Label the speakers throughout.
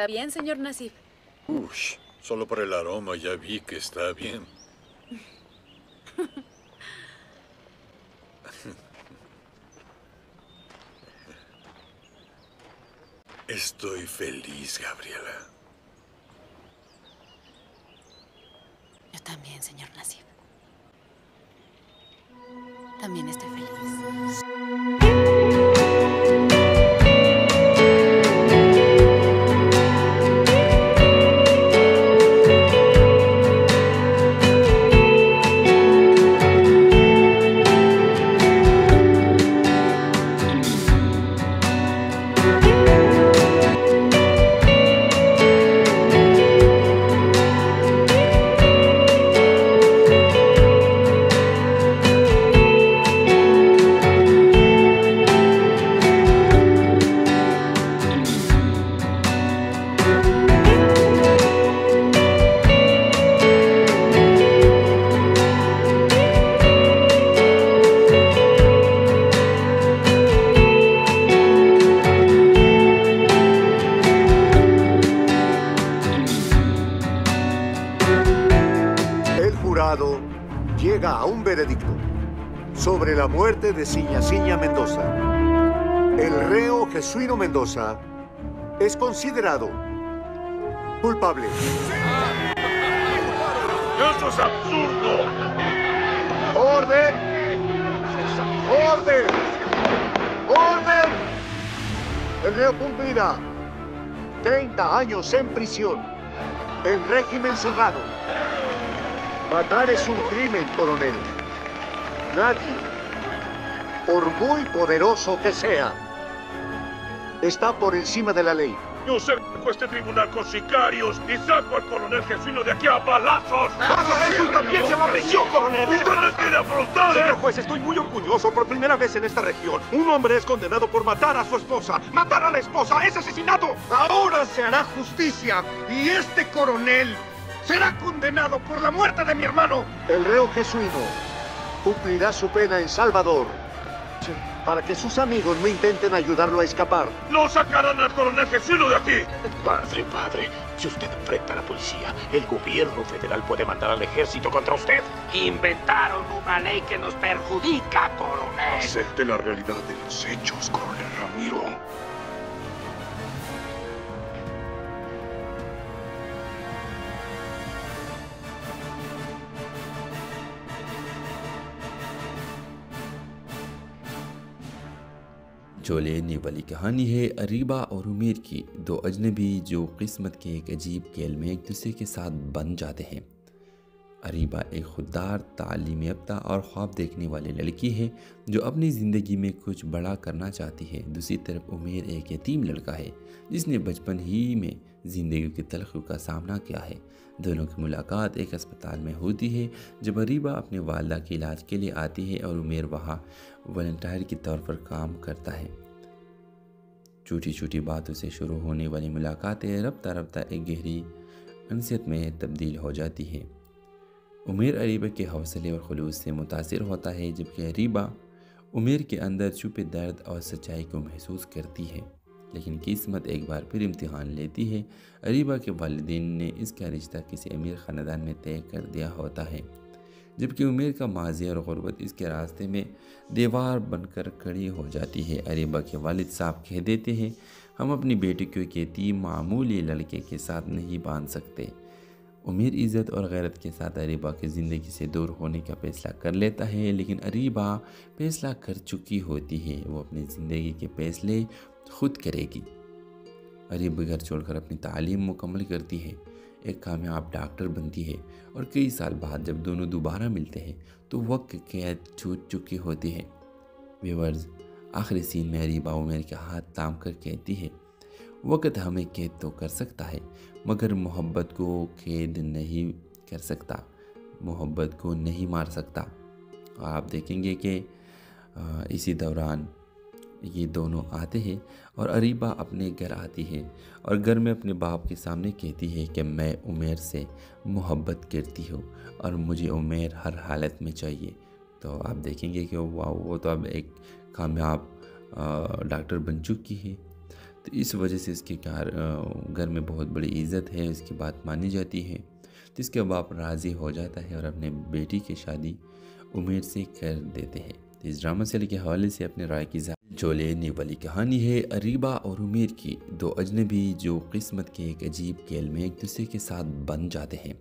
Speaker 1: ¿Está bien, señor Nasif?
Speaker 2: Ush, solo por el aroma ya vi que está bien. Estoy feliz, Gabriela.
Speaker 1: Yo también, señor Nasif. También estoy feliz.
Speaker 3: Llega a un veredicto sobre la muerte de Siña Mendoza. El reo Jesuino Mendoza es considerado culpable.
Speaker 2: ¡Esto es absurdo!
Speaker 3: ¡Orden! ¡Orden! ¡Orden! El reo cumplirá 30 años en prisión en régimen cerrado. Matar es un crimen, coronel. Nadie, por muy poderoso que sea, está por encima de la ley.
Speaker 2: Yo cerco este tribunal con sicarios y saco al coronel Jesuino de aquí a balazos.
Speaker 4: ¡Haga eso y también se va a prisión, coronel!
Speaker 2: ¡Usted no quiere afrontar!
Speaker 4: Señor juez, estoy muy orgulloso. Por primera vez en esta región, un hombre es condenado por matar a su esposa. ¡Matar a la esposa es asesinato! Ahora se hará justicia y este coronel será condenado por la muerte de mi hermano.
Speaker 3: El reo Jesuino cumplirá su pena en Salvador para que sus amigos no intenten ayudarlo a escapar.
Speaker 2: ¡No sacarán al coronel Jesuino de aquí!
Speaker 5: Padre, si usted enfrenta a la policía, el gobierno federal puede mandar al ejército contra usted. Inventaron una ley que nos perjudica, coronel.
Speaker 4: Acepte la realidad de los hechos, coronel Ramiro.
Speaker 6: जो लेने वाली कहानी है अरीबा और उमेर की, दो अजनबी जो किस्मत के एक अजीब खेल में एक दूसरे के साथ बन जाते हैं। अरीबा एक खुददार, तालीम याफ्ता और ख्वाब देखने वाली लड़की है जो अपनी ज़िंदगी में कुछ बड़ा करना चाहती है। दूसरी तरफ उमेर एक यतीम लड़का है जिसने बचपन ही में ज़िंदगी की तलखियों का सामना किया है। दोनों की मुलाकात एक अस्पताल में होती है जब अरीबा अपने वालदा के इलाज के लिए आती है और उमेर वहाँ वॉलंटियर के तौर पर काम करता है। छोटी छोटी बातों से शुरू होने वाली मुलाकातें रफ्ता रफ्ता एक गहरी अनसियत में तब्दील हो जाती है। उमेर अरीबा के हौसले और खुलूस से मुतासिर होता है, जबकि अरीबा उमेर के अंदर छुपे दर्द और सच्चाई को महसूस करती है। लेकिन किस्मत एक बार फिर इम्तिहान लेती है। अरीबा के वालिदैन ने इसका रिश्ता किसी अमीर ख़ानदान में तय कर दिया होता है, जबकि उमेर का माजी और गुर्बत इसके रास्ते में दीवार बनकर खड़ी हो जाती है। अरीबा के वालिद साहब कह देते हैं, हम अपनी बेटी को एक यतीम मामूली लड़के के साथ नहीं बांध सकते। उमेर इज़्ज़त और गैरत के साथ अरीबा की ज़िंदगी से दूर होने का फ़ैसला कर लेता है, लेकिन अरीबा फ़ैसला कर चुकी होती है। वो अपनी ज़िंदगी के फ़ैसले खुद करेगी। अरीबा घर छोड़कर अपनी तालीम मुकम्मल करती है, एक कामयाब डॉक्टर बनती है और कई साल बाद जब दोनों दोबारा मिलते हैं तो वक्त कैद छूट चुकी होती है। व्यूअर्स, आखिरी सीन में अरीबा उमेर के हाथ थाम कर कहती है, वक्त हमें कैद तो कर सकता है मगर मोहब्बत को कैद नहीं कर सकता, मोहब्बत को नहीं मार सकता। आप देखेंगे कि इसी दौरान ये दोनों आते हैं और अरीबा अपने घर आती है और घर में अपने बाप के सामने कहती है कि मैं उमेर से मोहब्बत करती हूँ और मुझे उमेर हर हालत में चाहिए। तो आप देखेंगे कि वाह, वो तो अब एक कामयाब डॉक्टर बन चुकी है। तो इस वजह से इसके घर में बहुत बड़ी इज़्ज़त है, इसकी बात मानी जाती है। तो इसके बाप राज़ी हो जाता है और अपने बेटी की शादी उमेर से कर देते हैं। तो इस ड्रामा सीरियल के हवाले से अपने राय की जो लेने वाली कहानी है अरीबा और उमेर की, दो अजनबी जो किस्मत के एक अजीब खेल में एक दूसरे के साथ बन जाते हैं।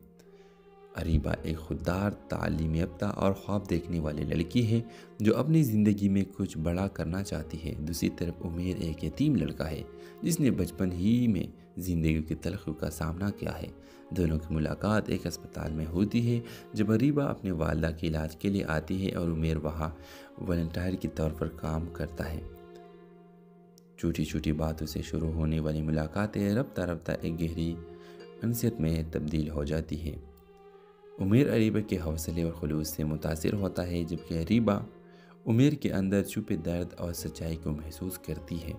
Speaker 6: अरीबा एक खुददार, तालीम याफ्ता और ख्वाब देखने वाली लड़की है जो अपनी ज़िंदगी में कुछ बड़ा करना चाहती है। दूसरी तरफ उमेर एक यतीम लड़का है जिसने बचपन ही में ज़िंदगी की तलखी का सामना किया है। दोनों की मुलाकात एक अस्पताल में होती है जब अरीबा अपने वालदा के इलाज के लिए आती है और उमेर वहाँ वॉलंटियर के तौर पर काम करता है। छोटी छोटी बातों से शुरू होने वाली मुलाकातें रफ्ता रफ्ता एक गहरी अनसियत में तब्दील हो जाती है। उमेर अरीबा के हौसले और खुलूस से मुतासिर होता है, जबकि अरीबा उमेर के अंदर छुपे दर्द और सच्चाई को महसूस करती है।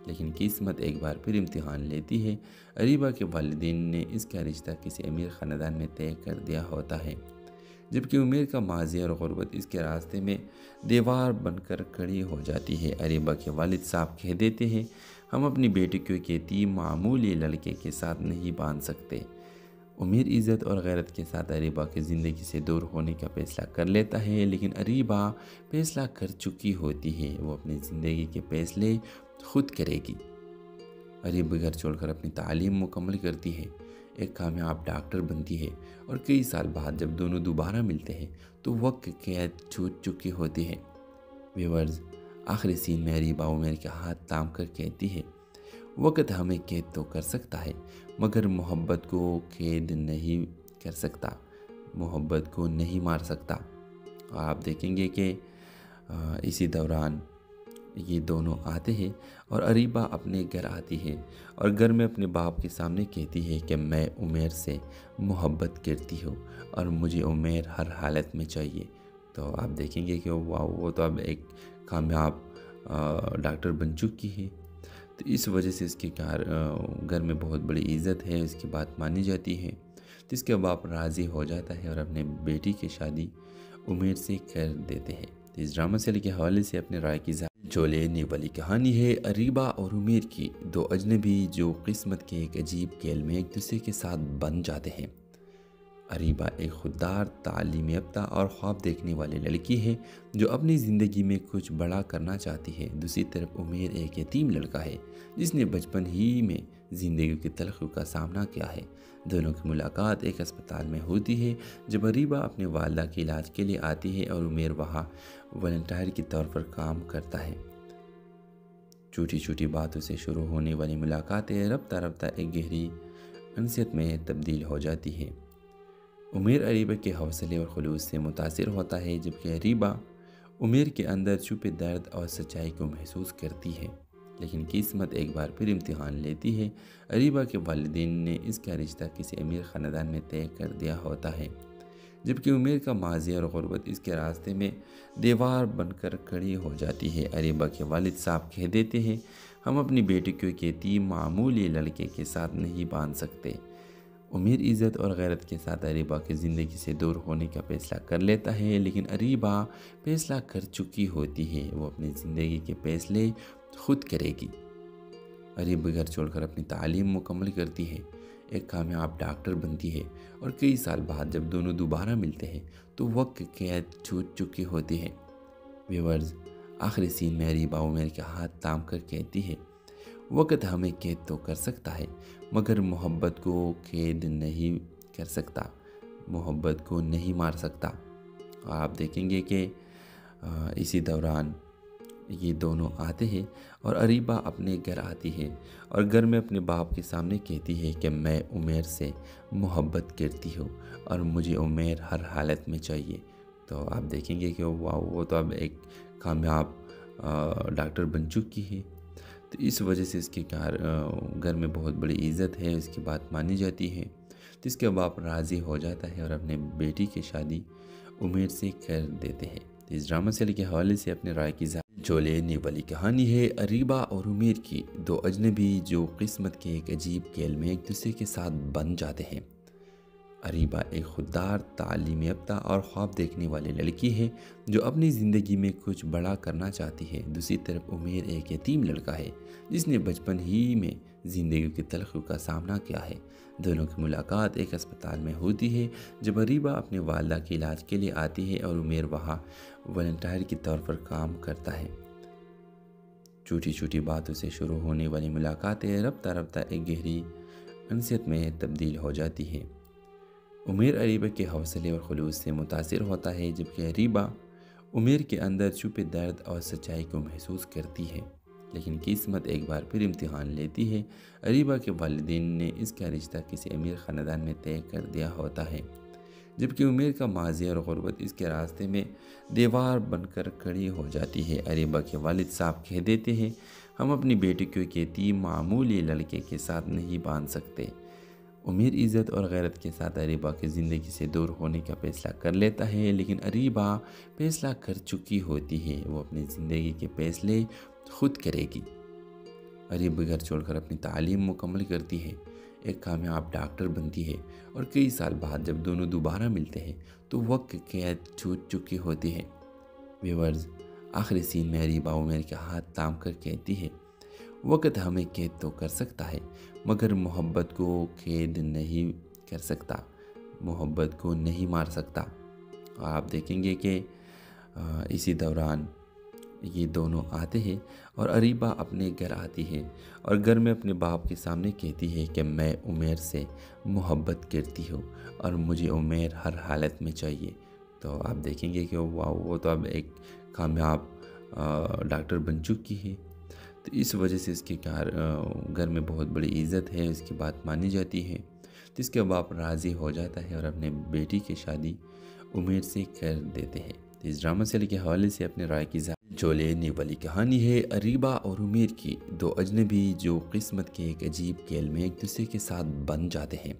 Speaker 6: लेकिन किस्मत एक बार फिर इम्तिहान लेती है। अरीबा के वालिदैन ने इसका रिश्ता किसी अमीर ख़ानदान में तय कर दिया होता है, जबकि उमेर का माजी और गुर्बत इसके रास्ते में दीवार बनकर खड़ी हो जाती है। अरीबा के वालिद साहब कह देते हैं, हम अपनी बेटी को एक यतीम मामूली लड़के के साथ नहीं बांध सकते। उमेर इज़्ज़त और गैरत के साथ अरीबा की ज़िंदगी से दूर होने का फैसला कर लेता है, लेकिन अरीबा फैसला कर चुकी होती है। वो अपनी ज़िंदगी के फैसले खुद करेगी। अरीबा घर छोड़कर अपनी तालीम मुकम्मल करती है, एक कामयाब डॉक्टर बनती है और कई साल बाद जब दोनों दोबारा मिलते हैं तो वक्त कैद छूट चुकी होती है। व्यूअर्स, आखिरी सीन में अरीबा उमेर के हाथ थाम कर कहती है, वक्त हमें कैद तो कर सकता है मगर मोहब्बत को कैद नहीं कर सकता, मोहब्बत को नहीं मार सकता। आप देखेंगे कि इसी दौरान ये दोनों आते हैं और अरीबा अपने घर आती है और घर में अपने बाप के सामने कहती है कि मैं उमेर से मोहब्बत करती हूँ और मुझे उमेर हर हालत में चाहिए। तो आप देखेंगे कि वो तो अब एक कामयाब डॉक्टर बन चुकी है। तो इस वजह से इसके घर में बहुत बड़ी इज़्ज़त है, इसकी बात मानी जाती है। तो इसके बाप राज़ी हो जाता है और अपने बेटी की शादी उमेर से कर देते हैं। तो इस ड्रामा सीरियल के हवाले से अपने राय की जो लेने वाली कहानी है अरीबा और उमेर की, दो अजनबी जो किस्मत के एक अजीब खेल में एक दूसरे के साथ बन जाते हैं। अरीबा एक खुददार, तालीम याफ्ता और ख्वाब देखने वाली लड़की है जो अपनी ज़िंदगी में कुछ बड़ा करना चाहती है। दूसरी तरफ उमेर एक यतीम लड़का है जिसने बचपन ही में ज़िंदगी की तलखी का सामना किया है। दोनों की मुलाकात एक अस्पताल में होती है जब अरीबा अपने वालदा के इलाज के लिए आती है और उमेर वहाँ वॉलंटियर के तौर पर काम करता है। छोटी छोटी बातों से शुरू होने वाली मुलाकातें रफ्ता रफ्ता एक गहरी अनसियत में तब्दील हो जाती है। उमेर अरीबा के हौसले और खुलूस से मुतासिर होता है, जबकि अरीबा उमेर के अंदर छुपे दर्द और सच्चाई को महसूस करती है। लेकिन किस्मत एक बार फिर इम्तिहान लेती है। अरीबा के वालिदैन ने इसका रिश्ता किसी अमीर ख़ानदान में तय कर दिया होता है, जबकि उमेर का माजी और गुर्बत इसके रास्ते में दीवार बनकर खड़ी हो जाती है। अरीबा के वालिद साहब कह देते हैं, हम अपनी बेटी को एक यतीम मामूली लड़के के साथ नहीं बांध सकते। उमेर इज़्ज़त और गैरत के साथ अरीबा की ज़िंदगी से दूर होने का फैसला कर लेता है, लेकिन अरीबा फैसला कर चुकी होती है। वो अपनी ज़िंदगी के फैसले खुद करेगी। अरीबा घर छोड़कर अपनी तालीम मुकम्मल करती है, एक कामयाब डॉक्टर बनती है और कई साल बाद जब दोनों दोबारा मिलते हैं तो वक्त कैद छूट चुकी होती है। व्यूअर्स, आखिरी सीन में अरीबा उमेर के हाथ थाम कर कहती है, वक्त हमें कैद तो कर सकता है मगर मोहब्बत को कैद नहीं कर सकता, मोहब्बत को नहीं मार सकता। आप देखेंगे कि इसी दौरान ये दोनों आते हैं और अरीबा अपने घर आती है और घर में अपने बाप के सामने कहती है कि मैं उमेर से मोहब्बत करती हूँ और मुझे उमेर हर हालत में चाहिए। तो आप देखेंगे कि वो तो अब एक कामयाब डॉक्टर बन चुकी है। तो इस वजह से इसके घर में बहुत बड़ी इज़्ज़त है, इसकी बात मानी जाती है। तो इसके बाप राज़ी हो जाता है और अपने बेटी की शादी उमेर से कर देते हैं। तो इस ड्रामा सीरियल के हवाले से अपने राय की जो लेने वाली कहानी है अरीबा और उमेर की, दो अजनबी जो किस्मत के एक अजीब खेल में एक दूसरे के साथ बन जाते हैं। अरीबा एक खुददार, तालीम याफ्ता और ख्वाब देखने वाली लड़की है जो अपनी ज़िंदगी में कुछ बड़ा करना चाहती है। दूसरी तरफ उमेर एक यतीम लड़का है जिसने बचपन ही में ज़िंदगी की तलखियों का सामना किया है। दोनों की मुलाकात एक अस्पताल में होती है जब अरीबा अपने वालिदा के इलाज के लिए आती है और उमेर वहाँ वॉलंटियर के तौर पर काम करता है। छोटी छोटी बातों से शुरू होने वाली मुलाकातें रफ्ता रफ्ता एक गहरी अनसियत में तब्दील हो जाती है। उमेर अरीबा के हौसले और खुलूस से मुतासिर होता है, जबकि अरीबा उमेर के अंदर छुपे दर्द और सच्चाई को महसूस करती है। लेकिन किस्मत एक बार फिर इम्तिहान लेती है। अरीबा के वालिदैन ने इसका रिश्ता किसी अमीर ख़ानदान में तय कर दिया होता है, जबकि उमेर का माजी और गुर्बत इसके रास्ते में दीवार बनकर खड़ी हो जाती है। अरीबा के वालिद साहब कह देते हैं, हम अपनी बेटी को एक यतीम मामूली लड़के के साथ नहीं बांध सकते। उमेर इज़्ज़त और गैरत के साथ अरीबा की ज़िंदगी से दूर होने का फैसला कर लेता है, लेकिन अरीबा फैसला कर चुकी होती है। वो अपनी ज़िंदगी के फैसले खुद करेगी। अरीबा घर छोड़कर अपनी तालीम मुकम्मल करती है, एक कामयाब डॉक्टर बनती है और कई साल बाद जब दोनों दोबारा मिलते हैं तो वक्त कैद छूट चुकी होती है। व्यूअर्स, आखिरी सीन में अरीबा उमेर के हाथ थाम कर कहती है, वक्त हमें कैद तो कर सकता है मगर मोहब्बत को कैद नहीं कर सकता, मोहब्बत को नहीं मार सकता। आप देखेंगे कि इसी दौरान ये दोनों आते हैं और अरीबा अपने घर आती है और घर में अपने बाप के सामने कहती है कि मैं उमेर से मोहब्बत करती हूँ और मुझे उमेर हर हालत में चाहिए। तो आप देखेंगे कि वो तो अब एक कामयाब डॉक्टर बन चुकी है, तो इस वजह से इसके घर में बहुत बड़ी इज़्ज़त है, इसकी बात मानी जाती है। तो इसके बाप राज़ी हो जाता है और अपने बेटी की शादी उमेर से कर देते हैं। तो इस ड्रामा से के हवाले से अपने राय की जो लेने वाली कहानी है अरीबा और उमेर की, दो अजनबी जो किस्मत के एक अजीब खेल में एक दूसरे के साथ बन जाते हैं।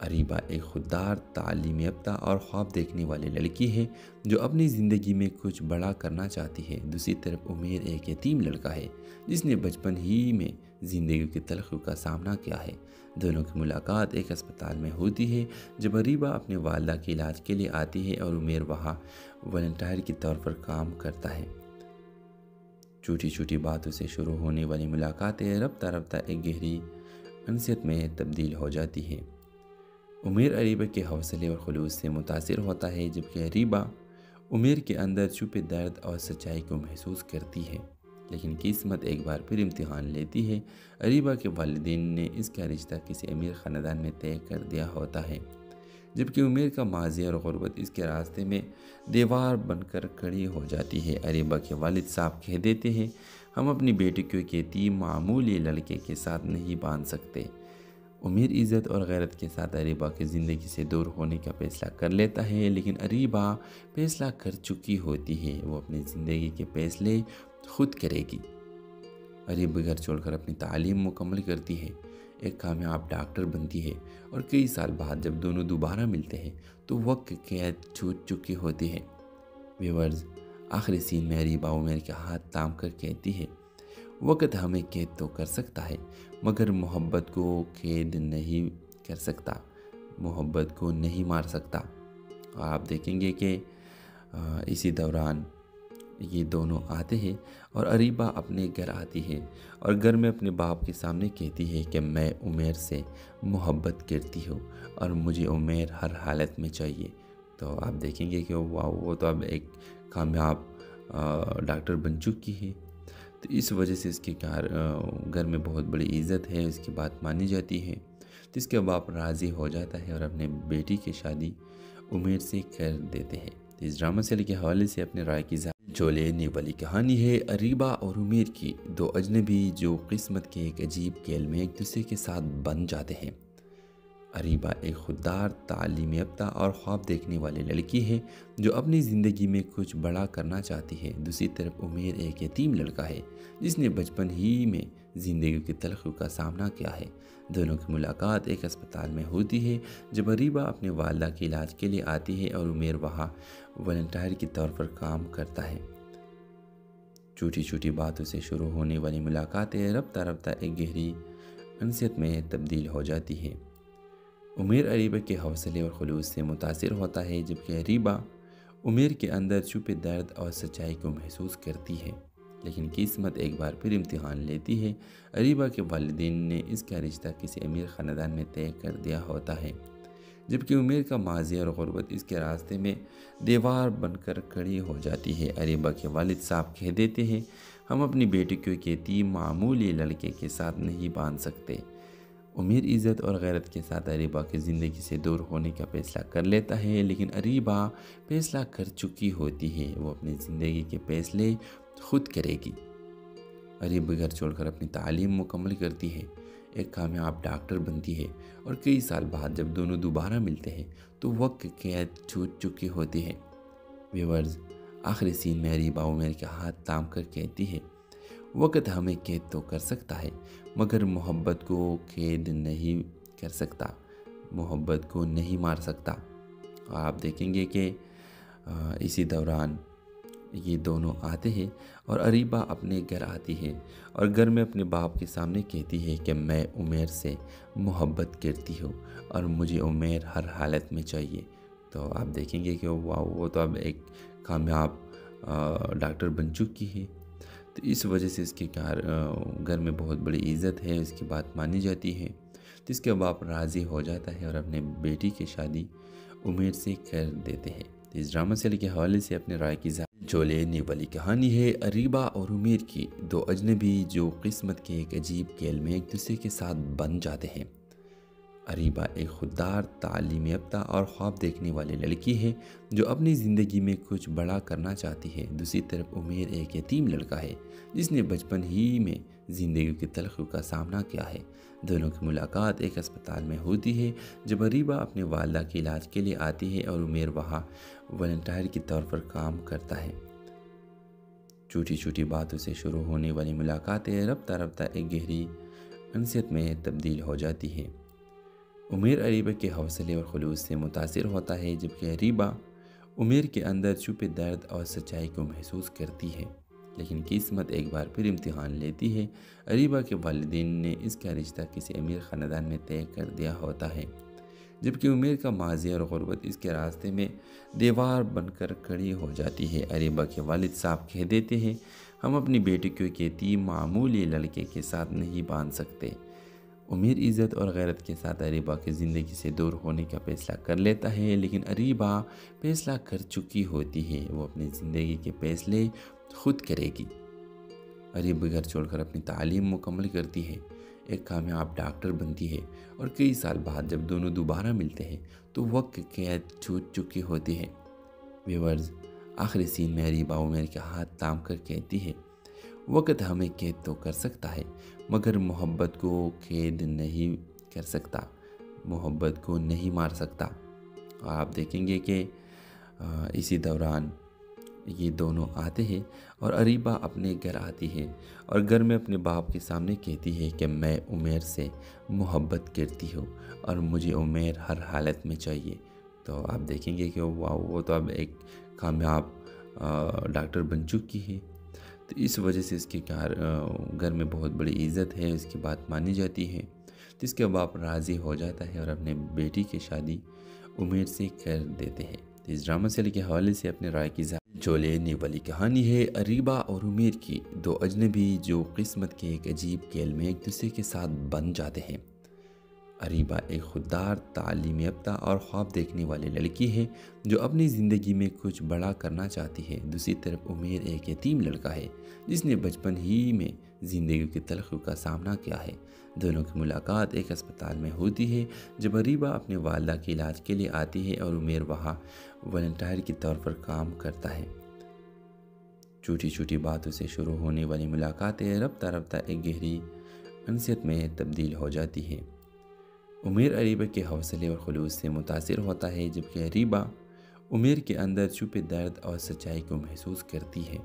Speaker 6: अरीबा एक खुददार, तालीम याफ्ता और ख्वाब देखने वाली लड़की है जो अपनी ज़िंदगी में कुछ बड़ा करना चाहती है। दूसरी तरफ उमेर एक यतीम लड़का है जिसने बचपन ही में ज़िंदगी की तलखियों का सामना किया है। दोनों की मुलाकात एक अस्पताल में होती है जब अरीबा अपने वालिदा के इलाज के लिए आती है और उमेर वहाँ वॉलंटियर के तौर पर काम करता है। छोटी छोटी बातों से शुरू होने वाली मुलाकातें रफ्ता रफ्ता एक गहरी अनसियत में तब्दील हो जाती है। उमेर अरीबा के हौसले और खुलूस से मुतासिर होता है, जबकि अरीबा उमेर के अंदर छुपे दर्द और सच्चाई को महसूस करती है। लेकिन किस्मत एक बार फिर इम्तिहान लेती है। अरीबा के वालिदैन ने इसका रिश्ता किसी अमीर ख़ानदान में तय कर दिया होता है, जबकि उमेर का माजी और गुर्बत इसके रास्ते में दीवार बनकर खड़ी हो जाती है। अरीबा के वालिद साहब कह देते हैं, हम अपनी बेटी को एक यतीम मामूली लड़के के साथ नहीं बांध सकते। उमेर इज़्ज़त और गैरत के साथ अरीबा की ज़िंदगी से दूर होने का फैसला कर लेता है, लेकिन अरीबा फैसला कर चुकी होती है। वो अपनी ज़िंदगी के फैसले खुद करेगी। अरीबा घर छोड़कर अपनी तालीम मुकम्मल करती है, एक कामयाब डॉक्टर बनती है और कई साल बाद जब दोनों दोबारा मिलते हैं तो वक्त कैद छूट चुकी होती है। व्यूअर्स, आखिरी सीन में अरीबा उमेर के हाथ थाम कर कहती है, वक्त हमें कैद तो कर सकता है मगर मोहब्बत को कैद नहीं कर सकता, मोहब्बत को नहीं मार सकता। आप देखेंगे कि इसी दौरान ये दोनों आते हैं और अरीबा अपने घर आती है और घर में अपने बाप के सामने कहती है कि मैं उमेर से मोहब्बत करती हूँ और मुझे उमेर हर हालत में चाहिए। तो आप देखेंगे कि वो तो अब एक कामयाब डॉक्टर बन चुकी है, तो इस वजह से इसके घर में बहुत बड़ी इज़्ज़त है, इसकी बात मानी जाती है। तो इसके बाप राज़ी हो जाता है और अपने बेटी की शादी उमेर से कर देते हैं। तो इस ड्रामा से के हवाले से अपने राय की जो लेने वाली कहानी है अरीबा और उमेर की, दो अजनबी जो किस्मत के एक अजीब खेल में एक दूसरे के साथ बन जाते हैं। अरीबा एक खुददार, तालीम याफ्ता और ख्वाब देखने वाली लड़की है जो अपनी ज़िंदगी में कुछ बड़ा करना चाहती है। दूसरी तरफ उमेर एक यतीम लड़का है जिसने बचपन ही में ज़िंदगी की तलखियों का सामना किया है। दोनों की मुलाकात एक अस्पताल में होती है जब अरीबा अपने वालिदा के इलाज के लिए आती है और उमेर वहाँ वॉलंटियर के तौर पर काम करता है। छोटी छोटी बातों से शुरू होने वाली मुलाकातें रफ्ता रफ्ता एक गहरी अनसियत में तब्दील हो जाती है। उमैर अरीबा के हौसले और खुलूस से मुतासिर होता है, जबकि अरीबा उमैर के अंदर छुपे दर्द और सच्चाई को महसूस करती है। लेकिन किस्मत एक बार फिर इम्तिहान लेती है। अरीबा के वालिदैन ने इसका रिश्ता किसी अमीर ख़ानदान में तय कर दिया होता है, जबकि उमैर का माजी और गुर्बत इसके रास्ते में दीवार बनकर खड़ी हो जाती है। अरीबा के वालिद साहब कह देते हैं, हम अपनी बेटी को एक यतीम मामूली लड़के के साथ नहीं बांध सकते। उमैर इज़्ज़त और गैरत के साथ अरीबा की ज़िंदगी से दूर होने का फैसला कर लेता है, लेकिन अरीबा फैसला कर चुकी होती है। वो अपनी ज़िंदगी के फैसले खुद करेगी। अरीबा घर छोड़कर अपनी तालीम मुकम्मल करती है, एक कामयाब डॉक्टर बनती है और कई साल बाद जब दोनों दोबारा मिलते हैं तो वक्त कैद छूट चुकी होती है। व्यूअर्स, आखिरी सीन में अरीबा उमैर के हाथ थाम कर कहती है, वक्त हमें कैद तो कर सकता है मगर मोहब्बत को कैद नहीं कर सकता, मोहब्बत को नहीं मार सकता। और आप देखेंगे कि इसी दौरान ये दोनों आते हैं और अरीबा अपने घर आती है और घर में अपने बाप के सामने कहती है कि मैं उमैर से मोहब्बत करती हूँ और मुझे उमैर हर हालत में चाहिए। तो आप देखेंगे कि वो तो अब एक कामयाब डॉक्टर बन चुकी है, तो इस वजह से इसके घर में बहुत बड़ी इज़्ज़त है, इसकी बात मानी जाती है। तो इसके बाप राज़ी हो जाता है और अपने बेटी की शादी उमैर से कर देते हैं। तो इस ड्रामा सीरियल के हवाले से अपने राय की जो लेने वाली कहानी है अरीबा और उमैर की, दो अजनबी जो किस्मत के एक अजीब खेल में एक दूसरे के साथ बन जाते हैं। अरीबा एक खुददार, तालीम याफ्ता और ख्वाब देखने वाली लड़की है जो अपनी ज़िंदगी में कुछ बड़ा करना चाहती है। दूसरी तरफ उमैर एक यतीम लड़का है जिसने बचपन ही में ज़िंदगी की तलखियों का सामना किया है। दोनों की मुलाकात एक अस्पताल में होती है जब अरीबा अपने वालिदा के इलाज के लिए आती है और उमैर वहाँ वॉलंटियर के तौर पर काम करता है। छोटी छोटी बातों से शुरू होने वाली मुलाकातें रफ्ता रफ्ता एक गहरी अनसियत में तब्दील हो जाती है। उमैर अरीबा के हौसले और खुलूस से मुतासिर होता है, जबकि अरीबा उमैर के अंदर छुपे दर्द और सच्चाई को महसूस करती है। लेकिन किस्मत एक बार फिर इम्तिहान लेती है। अरीबा के वालिदैन ने इसका रिश्ता किसी अमीर ख़ानदान में तय कर दिया होता है, जबकि उमैर का माजी और गुर्बत इसके रास्ते में दीवार बनकर खड़ी हो जाती है। अरीबा के वालिद साहब कह देते हैं, हम अपनी बेटी को एक यतीम मामूली लड़के के साथ नहीं बांध सकते। उमैर इज़्ज़त और गैरत के साथ अरीबा की ज़िंदगी से दूर होने का फैसला कर लेता है, लेकिन अरीबा फैसला कर चुकी होती है। वो अपनी ज़िंदगी के फैसले खुद करेगी। अरीबा घर छोड़कर अपनी तालीम मुकम्मल करती है, एक कामयाब डॉक्टर बनती है और कई साल बाद जब दोनों दोबारा मिलते हैं तो वक्त कैद छूट चुकी होती है। व्यूअर्स, आखिरी सीन में अरीबा उमैर के हाथ थाम कर कहती है, वक्त हमें कैद तो कर सकता है मगर मोहब्बत को कैद नहीं कर सकता, मोहब्बत को नहीं मार सकता। और आप देखेंगे कि इसी दौरान ये दोनों आते हैं और अरीबा अपने घर आती है और घर में अपने बाप के सामने कहती है कि मैं उमैर से मोहब्बत करती हूँ और मुझे उमैर हर हालत में चाहिए। तो आप देखेंगे कि वो तो अब एक कामयाब डॉक्टर बन चुकी है, तो इस वजह से इसके घर में बहुत बड़ी इज़्ज़त है, इसकी बात मानी जाती है। तो इसके बाप राज़ी हो जाता है और अपने बेटी की शादी उमैर से कर देते हैं। तो इस ड्रामा सीरियल के हवाले से अपने राय की जो लेने वाली कहानी है अरीबा और उमैर की, दो अजनबी जो किस्मत के एक अजीब खेल में एक दूसरे के साथ बन जाते हैं। अरीबा एक खुददार, तालीम याफ्ता और ख्वाब देखने वाली लड़की है जो अपनी ज़िंदगी में कुछ बड़ा करना चाहती है। दूसरी तरफ उमैर एक यतीम लड़का है जिसने बचपन ही में ज़िंदगी की तलखियों का सामना किया है। दोनों की मुलाकात एक अस्पताल में होती है जब अरीबा अपने वालिदा के इलाज के लिए आती है और उमैर वहाँ वॉलंटियर के तौर पर काम करता है। छोटी छोटी बातों से शुरू होने वाली मुलाकातें रफ्ता रफ्ता एक गहरी अनसियत में तब्दील हो जाती है। उमैर अरीबा के हौसले और खुलूस से मुतासिर होता है, जबकि अरीबा उमैर के अंदर छुपे दर्द और सच्चाई को महसूस करती है।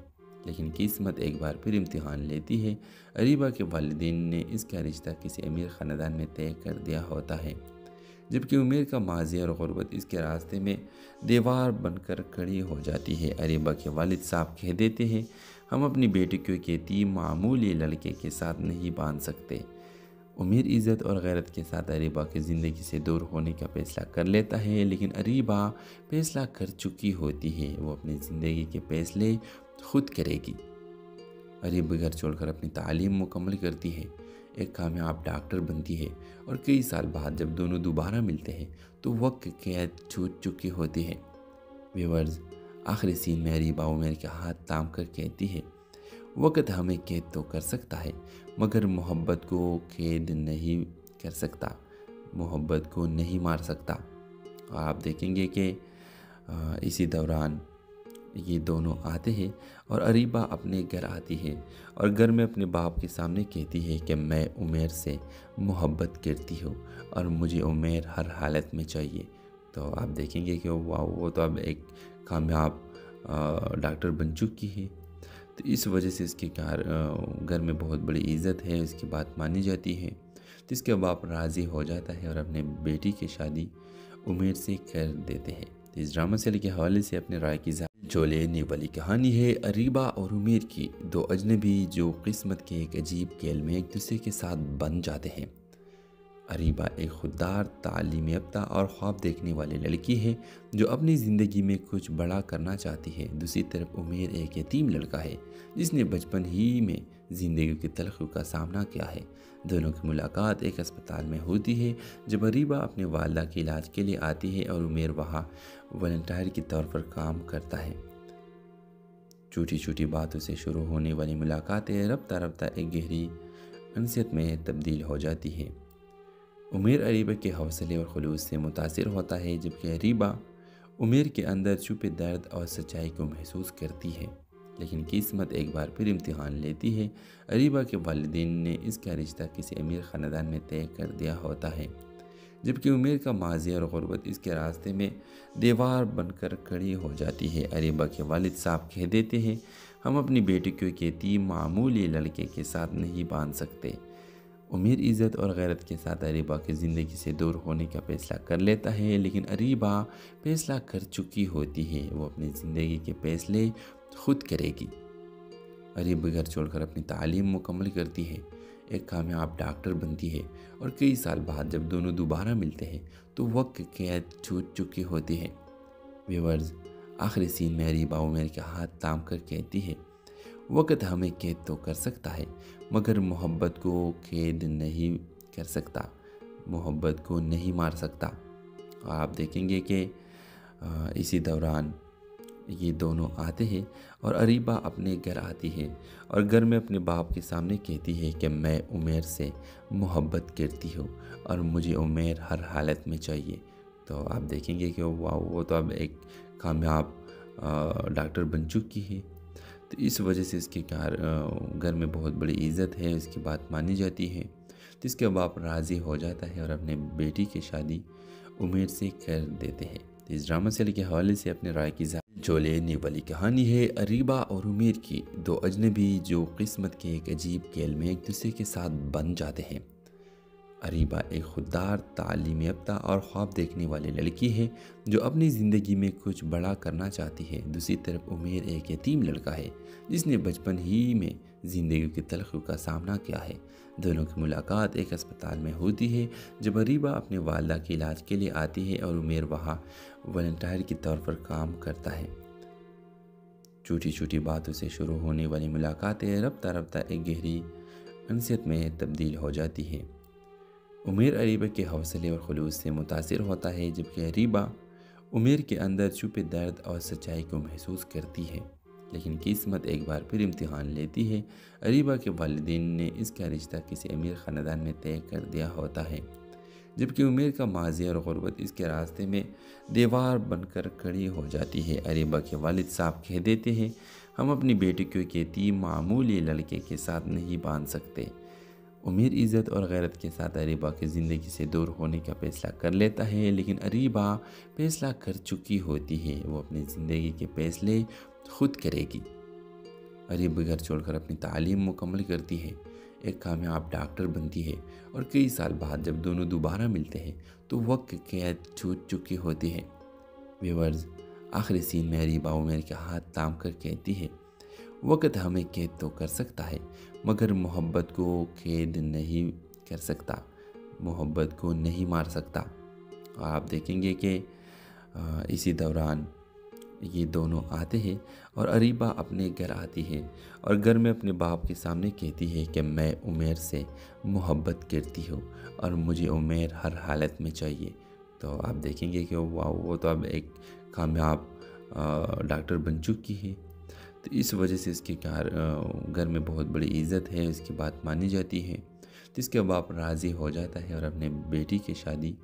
Speaker 6: लेकिन किस्मत एक बार फिर इम्तिहान लेती है। अरीबा के वालिदैन ने इसका रिश्ता किसी अमीर ख़ानदान में तय कर दिया होता है, जबकि उमैर का माजी और गुर्बत इसके रास्ते में दीवार बनकर खड़ी हो जाती है। अरीबा के वालिद साहब कह देते हैं, हम अपनी बेटी को एक यतीम मामूली लड़के के साथ नहीं बांध सकते। उमेर इज़्ज़त और गैरत के साथ अरीबा की ज़िंदगी से दूर होने का फैसला कर लेता है, लेकिन अरीबा फैसला कर चुकी होती है। वो अपनी ज़िंदगी के फैसले खुद करेगी। अरीबा घर छोड़कर अपनी तालीम मुकम्मल करती है, एक कामयाब डॉक्टर बनती है और कई साल बाद जब दोनों दोबारा मिलते हैं तो वक्त कैद छूट चुकी होती है। व्यूअर्स, आखिरी सीन में अरीबा उमेर के हाथ थाम कर कहती है, वक्त हमें कैद तो कर सकता है मगर मोहब्बत को कैद नहीं कर सकता, मोहब्बत को नहीं मार सकता। और आप देखेंगे कि इसी दौरान ये दोनों आते हैं और अरीबा अपने घर आती है और घर में अपने बाप के सामने कहती है कि मैं उमेर से मोहब्बत करती हूँ और मुझे उमेर हर हालत में चाहिए। तो आप देखेंगे कि वो तो अब एक कामयाब डॉक्टर बन चुकी है, तो इस वजह से इसके घर में बहुत बड़ी इज़्ज़त है, इसकी बात मानी जाती है। तो इसके बाप राज़ी हो जाता है और अपने बेटी की शादी उमेर से कर देते हैं। तो इस ड्रामा से के हवाले से अपने राय की जो लेने वाली कहानी है अरीबा और उमेर की, दो अजनबी जो किस्मत के एक अजीब खेल में एक दूसरे के साथ बन जाते हैं। अरीबा एक खुददार, तालीम याफ्ता और ख्वाब देखने वाली लड़की है जो अपनी ज़िंदगी में कुछ बड़ा करना चाहती है। दूसरी तरफ उमेर एक यतीम लड़का है जिसने बचपन ही में ज़िंदगी की तलखियों का सामना किया है। दोनों की मुलाकात एक अस्पताल में होती है जब अरीबा अपने वालिदा के इलाज के लिए आती है और उमेर वहाँ वॉलंटियर के तौर पर काम करता है। छोटी छोटी बातों से शुरू होने वाली मुलाकातें रफ्ता रफ्ता एक गहरी अनसियत में तब्दील हो जाती है। उमेर अरीबा के हौसले और खुलूस से मुतासिर होता है, जबकि अरीबा उमेर के अंदर छुपे दर्द और सच्चाई को महसूस करती है। लेकिन किस्मत एक बार फिर इम्तिहान लेती है। अरीबा के वालिदैन ने इसका रिश्ता किसी अमीर ख़ानदान में तय कर दिया होता है, जबकि उमेर का माजी और गुर्बत इसके रास्ते में दीवार बनकर खड़ी हो जाती है। अरीबा के वालिद साहब कह देते हैं, हम अपनी बेटी को एक यतीम मामूली लड़के के साथ नहीं बांध सकते। उमेर इज़्ज़त और गैरत के साथ अरीबा की ज़िंदगी से दूर होने का फैसला कर लेता है, लेकिन अरीबा फैसला कर चुकी होती है। वो अपनी ज़िंदगी के फैसले खुद करेगी। अरीबा घर छोड़कर अपनी तालीम मुकम्मल करती है, एक कामयाब डॉक्टर बनती है और कई साल बाद जब दोनों दोबारा मिलते हैं तो वक्त कैद छूट चुकी होती है। व्यूअर्स, आखिरी सीन में अरीबा उमेर के हाथ थाम कर कहती है, वक्त हमें कैद तो कर सकता है मगर मोहब्बत को कैद नहीं कर सकता, मोहब्बत को नहीं मार सकता। और आप देखेंगे कि इसी दौरान ये दोनों आते हैं और अरीबा अपने घर आती है और घर में अपने बाप के सामने कहती है कि मैं उमेर से मोहब्बत करती हूँ और मुझे उमेर हर हालत में चाहिए। तो आप देखेंगे कि वो तो अब एक कामयाब डॉक्टर बन चुकी है, तो इस वजह से इसके घर में बहुत बड़ी इज़्ज़त है, इसकी बात मानी जाती है। तो इसके बाप राज़ी हो जाता है और अपने बेटी की शादी उमेर से कर देते हैं। तो इस ड्रामा से के हवाले से अपने राय की जो लेने वाली कहानी है अरीबा और उमेर की, दो अजनबी जो किस्मत के एक अजीब खेल में एक दूसरे के साथ बन जाते हैं। अरीबा एक खुददार, तालीम याफ्ता और ख्वाब देखने वाली लड़की है जो अपनी ज़िंदगी में कुछ बड़ा करना चाहती है। दूसरी तरफ उमेर एक यतीम लड़का है जिसने बचपन ही में ज़िंदगी की तलखियों का सामना किया है। दोनों की मुलाकात एक अस्पताल में होती है जब अरीबा अपने वालिदा के इलाज के लिए आती है और उमेर वहाँ वॉलंटियर के तौर पर काम करता है। छोटी छोटी बातों से शुरू होने वाली मुलाकातें रफ्ता रफ्ता एक गहरी अनसियत में तब्दील हो जाती है। उमेर अरीबा के हौसले और खुलूस से मुतासिर होता है, जबकि अरीबा उमेर के अंदर छुपे दर्द और सच्चाई को महसूस करती है। लेकिन किस्मत एक बार फिर इम्तिहान लेती है। अरीबा के वालिदैन ने इसका रिश्ता किसी अमीर ख़ानदान में तय कर दिया होता है, जबकि उमेर का माजी और गुर्बत इसके रास्ते में दीवार बनकर खड़ी हो जाती है। अरीबा के वालिद साहब कह देते हैं, हम अपनी बेटी को एक यतीम मामूली लड़के के साथ नहीं बांध सकते। उमेर इज़्ज़त और गैरत के साथ अरीबा की ज़िंदगी से दूर होने का फैसला कर लेता है, लेकिन अरीबा फैसला कर चुकी होती है। वो अपनी ज़िंदगी के फैसले खुद करेगी। अरीबा घर छोड़कर अपनी तालीम मुकम्मल करती है, एक कामयाब डॉक्टर बनती है और कई साल बाद जब दोनों दोबारा मिलते हैं तो वक्त कैद छूट चुकी होती है। व्यूअर्स, आखिरी सीन में अरीबा उमेर के हाथ थाम कर कहती है, वक्त हमें कैद तो कर सकता है मगर मोहब्बत को कैद नहीं कर सकता, मोहब्बत को नहीं मार सकता। आप देखेंगे कि इसी दौरान ये दोनों आते हैं और अरीबा अपने घर आती है और घर में अपने बाप के सामने कहती है कि मैं उमेर से मोहब्बत करती हूँ और मुझे उमेर हर हालत में चाहिए। तो आप देखेंगे कि वो तो अब एक कामयाब डॉक्टर बन चुकी है। तो इस वजह से इसके घर में बहुत बड़ी इज़्ज़त है, इसकी बात मानी जाती है। तो इसके बाप राज़ी हो जाता है और अपने बेटी की शादी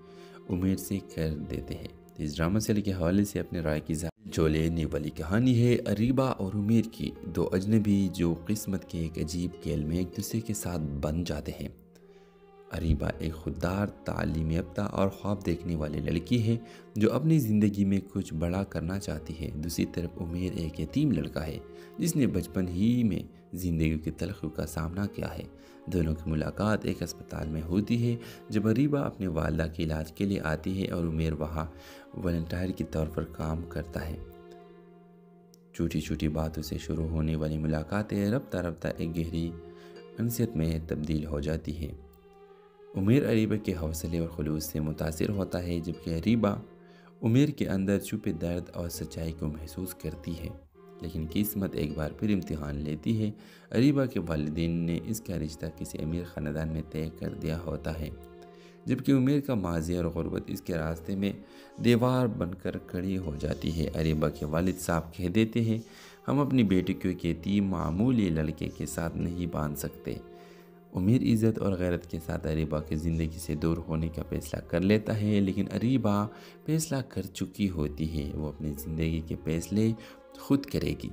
Speaker 6: उमेर से कर देते हैं। तो इस ड्रामा सीरियल के हवाले से अपने राय की जो लेने वाली कहानी है अरीबा और उमेर की, दो अजनबी जो किस्मत के एक अजीब खेल में एक दूसरे के साथ बन जाते हैं। अरीबा एक खुददार, तालीम याफ्ता और ख्वाब देखने वाली लड़की है जो अपनी ज़िंदगी में कुछ बड़ा करना चाहती है। दूसरी तरफ उमेर एक यतीम लड़का है जिसने बचपन ही में ज़िंदगी की तलखी का सामना किया है। दोनों की मुलाकात एक अस्पताल में होती है जब अरीबा अपने वालदा के इलाज के लिए आती है और उमेर वहाँ वॉलंटियर के तौर पर काम करता है। छोटी छोटी बातों से शुरू होने वाली मुलाकातें रफ्ता रफ्ता एक गहरी अनसियत में तब्दील हो जाती है। उमेर अरीबा के हौसले और खुलूस से मुतासिर होता है जबकि अरीबा उमेर के अंदर छुपे दर्द और सच्चाई को महसूस करती है। लेकिन किस्मत एक बार फिर इम्तिहान लेती है। अरीबा के वालिदैन ने इसका रिश्ता किसी अमीर ख़ानदान में तय कर दिया होता है जबकि उमेर का माजी और गुर्बत इसके रास्ते में दीवार बनकर खड़ी हो जाती है। अरीबा के वालिद साहब कह देते हैं, हम अपनी बेटी को एक यतीम मामूली लड़के के साथ नहीं बांध सकते। उमेर इज़्ज़त और गैरत के साथ अरीबा की ज़िंदगी से दूर होने का फैसला कर लेता है, लेकिन अरीबा फैसला कर चुकी होती है। वो अपनी ज़िंदगी के फैसले खुद करेगी।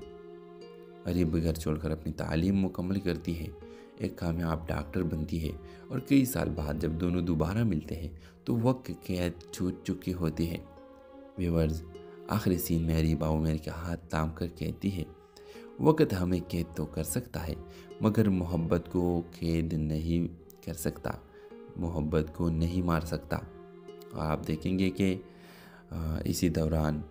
Speaker 6: अरीबा घर छोड़कर अपनी तालीम मुकम्मल करती है, एक कामयाब डॉक्टर बनती है और कई साल बाद जब दोनों दोबारा मिलते हैं तो वक्त कैद छूट चुकी होती है। व्यूअर्स, आखिरी सीन में अरीबा उमेर के हाथ थाम कर कहती है, वक्त हमें कैद तो कर सकता है मगर मोहब्बत को कैद नहीं कर सकता, मोहब्बत को नहीं मार सकता। आप देखेंगे कि इसी दौरान